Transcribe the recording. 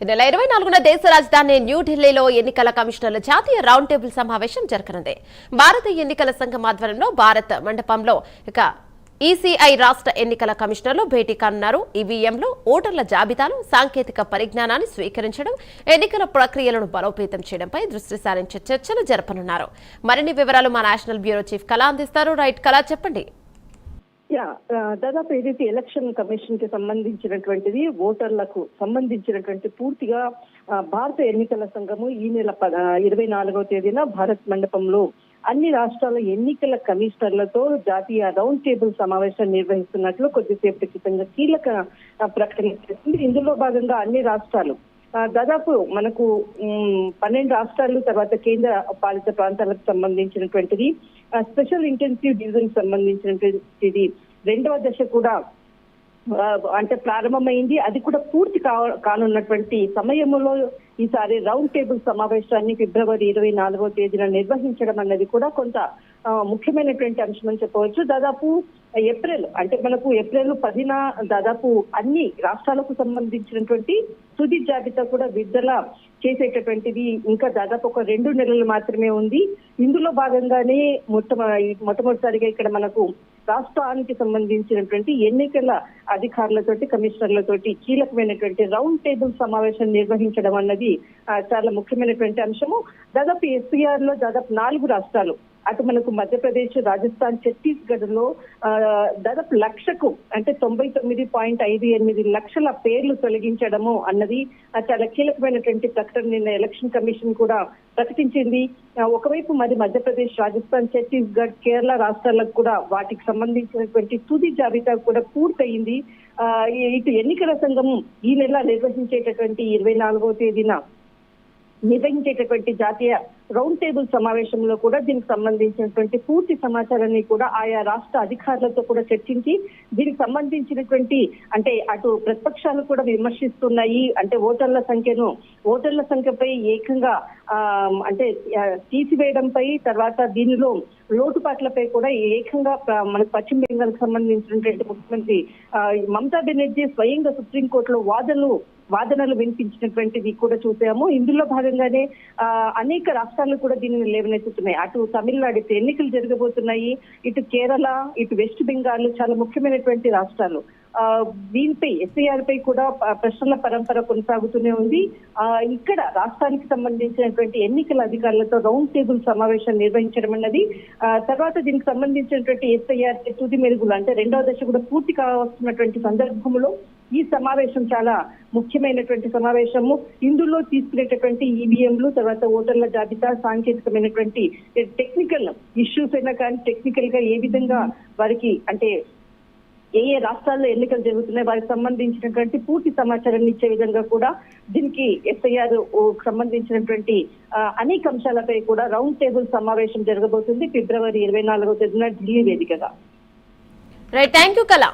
ఈ నెల 24న దేశ రాజధాని న్యూఢిల్లీలో ఎన్నికల కమిషనర్ల జాతీయ రౌండ్ టేబుల్ సమావేశం జరగనుంది. భారతీయ ఎన్నికల సంఘం ఆధ్వర్యంలో భారత్ మండపంలో ఈసీఐ రాష్ట్ర ఎన్నికల కమిషనర్లు భేటీ కానున్నారు. ఈవీఎంలు, ఓటర్ల జాబితాలు, సాంకేతిక పరిజ్ఞానాన్ని స్వీకరించడం, ఎన్నికల ప్రక్రియలను బలోపేతం చేయడంపై దృష్టి సారించే చర్చలు జరపనున్నారు. మరిన్ని వివరాలు మా నేషనల్ బ్యూరో చీఫ్ కళ అందిస్తారు. రైట్ కళ, చెప్పండి. దాదాపు ఏదైతే ఎలక్షన్ కమిషన్ కి సంబంధించినటువంటిది ఓటర్లకు సంబంధించినటువంటి పూర్తిగా భారత ఎన్నికల సంఘము ఈ నెల 24వ తేదీన భారత్ మండపంలో అన్ని రాష్ట్రాల ఎన్నికల కమిషనర్లతో జాతీయ రౌండ్ టేబుల్ సమావేశం నిర్వహిస్తున్నట్లు కొద్దిసేపటి క్రితంగా కీలక ప్రకటన చేసింది. ఇందులో భాగంగా అన్ని రాష్ట్రాలు దాదాపు మనకు 12 రాష్ట్రాలు, తర్వాత కేంద్ర పాలిత ప్రాంతాలకు సంబంధించినటువంటిది, స్పెషల్ ఇంటెన్సివ్ డివిజన్ సంబంధించినటువంటిది రెండవ దశ కూడా అంటే ప్రారంభమైంది. అది కూడా పూర్తి కానున్నటువంటి సమయంలో ఈసారి రౌండ్ టేబుల్ సమావేశాన్ని ఫిబ్రవరి 24వ తేదీన నిర్వహించడం అన్నది కూడా కొంత ముఖ్యమైనటువంటి అంశం అని చెప్పవచ్చు. దాదాపు ఏప్రిల్ అంటే మనకు ఏప్రిల్ 10న దాదాపు అన్ని రాష్ట్రాలకు సంబంధించినటువంటి తుది జాబితా కూడా విడుదల చేసేటటువంటిది ఇంకా దాదాపు ఒక 2 నెలలు మాత్రమే ఉంది. ఇందులో భాగంగానే మొట్టమొదటిసారిగా ఇక్కడ మనకు రాష్ట్రానికి సంబంధించినటువంటి ఎన్నికల అధికారులతోటి, కమిషనర్లతోటి కీలకమైనటువంటి రౌండ్ టేబుల్ సమావేశం నిర్వహించడం అన్నది చాలా ముఖ్యమైనటువంటి అంశము. దాదాపు ఎస్పీఆర్ లో దాదాపు 4 రాష్ట్రాలు, అటు మనకు మధ్యప్రదేశ్, రాజస్థాన్, ఛత్తీస్గఢ్ లో దాదాపు లక్షకు అంటే 99.58 లక్షల పేర్లు తొలగించడము అన్నది చాలా కీలకమైనటువంటి ప్రకటన నిన్న ఎలక్షన్ కమిషన్ కూడా ప్రకటించింది. ఒకవైపు మరి మధ్యప్రదేశ్, రాజస్థాన్, ఛత్తీస్గఢ్, కేరళ రాష్ట్రాలకు కూడా వాటికి సంబంధించినటువంటి తుది జాబితా కూడా పూర్తయింది. ఇటు ఎన్నికల సంఘం ఈ నెల నిర్వహించేటటువంటి 24వ తేదీన నిర్వహించేటటువంటి జాతీయ రౌండ్ టేబుల్ సమావేశంలో కూడా దీనికి సంబంధించినటువంటి పూర్తి సమాచారాన్ని కూడా ఆయా రాష్ట్ర అధికారులతో కూడా చర్చించి దీనికి సంబంధించినటువంటి అంటే అటు ప్రతిపక్షాలు కూడా విమర్శిస్తున్నాయి. అంటే ఓటర్ల సంఖ్యపై ఏకంగా అంటే తీసివేయడంపై, తర్వాత దీనిలో లోటుపాట్లపై కూడా ఏకంగా మనకు పశ్చిమ బెంగాల్కి సంబంధించినటువంటి ముఖ్యమంత్రి మమతా బెనర్జీ స్వయంగా సుప్రీంకోర్టులో వాదనలు వినిపించినటువంటిది కూడా చూసాము. ఇందులో భాగంగానే అనేక రాష్ట్రాలు కూడా దీనిని లేవనెత్తుతున్నాయి. అటు తమిళనాడు ఎన్నికలు జరగబోతున్నాయి, ఇటు కేరళ, ఇటు వెస్ట్ బెంగాల్ చాలా ముఖ్యమైనటువంటి రాష్ట్రాలు. దీనిపై ఎస్ఐఆర్ పై కూడా ప్రశ్నల పరంపర కొనసాగుతూనే ఉంది. ఇక్కడ రాష్ట్రానికి సంబంధించినటువంటి ఎన్నికల అధికారులతో రౌండ్ టేబుల్ సమావేశం నిర్వహించడం అన్నది, తర్వాత దీనికి సంబంధించినటువంటి ఎస్ఐఆర్ తుది మెరుగులు అంటే రెండవ దశ కూడా పూర్తి కావస్తున్నటువంటి సందర్భంలో ఈ సమావేశం చాలా ముఖ్యమైనటువంటి సమావేశము. ఇందులో తీసుకునేటటువంటి ఈవీఎంలు, తర్వాత ఓటర్ల జాబితా, సాంకేతికమైనటువంటి టెక్నికల్ ఇష్యూస్ అయినా కానీ టెక్నికల్ గా ఏ విధంగా వారికి అంటే ఏ రాష్ట్రాల్లో ఎన్నికలు జరుగుతున్నాయి వారికి సంబంధించినటువంటి పూర్తి సమాచారాన్ని ఇచ్చే విధంగా కూడా దీనికి ఎస్ఐఆర్ సంబంధించినటువంటి అనేక అంశాలపై కూడా రౌండ్ టేబుల్ సమావేశం జరగబోతుంది ఫిబ్రవరి 24వ తేదీన ఢిల్లీ వేదికగా. రైట్, థ్యాంక్ యూ కళ.